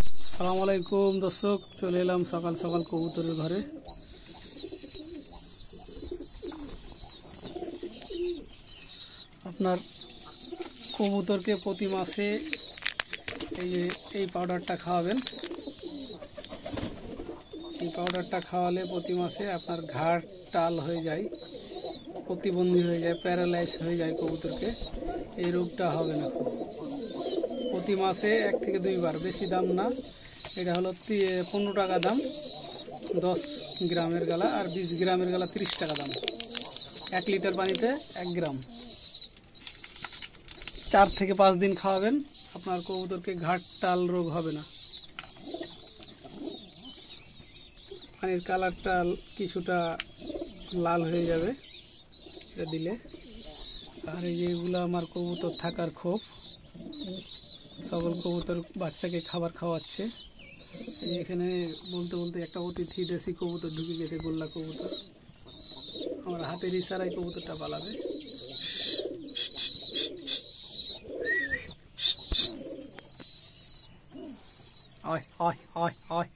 সালাম আলাইকুম দর্শক, চলে এলাম সকাল সকাল কবুতরের ঘরে। আপনার কবুতরকে প্রতি মাসে এই পাউডারটা খাওয়াবেন। এই পাউডারটা খাওয়ালে প্রতি মাসে আপনার ঘাড় টাল হয়ে যায়, প্রতিবন্ধী হয়ে যায়, প্যারালাইজ হয়ে যায় কবুতরকে। এই রোগটা হবে না। প্রতি মাসে 1 থেকে 2 বার, বেশি দাম না। এটা হলো 15 টাকা দাম 10 গ্রামের গালা, আর 20 গ্রামের গালা 30 টাকা দাম। 1 লিটার পানিতে 1 গ্রাম। 4 থেকে 5 দিন খাওয়াবেন, আপনার কবুতরকে ঘাট টাল রোগ হবে না। পানির কালারটা কিছুটা লাল হয়ে যাবে এটা দিলে। আর এই যেগুলো আমার কবুতর থাকার খোপ, সকল কবুতর বাচ্চাকে খাবার খাওয়াচ্ছে। এখানে বলতে বলতে একটা অতিথি দেশি কবুতর ঢুকে গেছে, গোল্লা কবুতর। আমার হাতের ইশারায় কবুতরটা পালাবে। আয় আয় আয় আয়।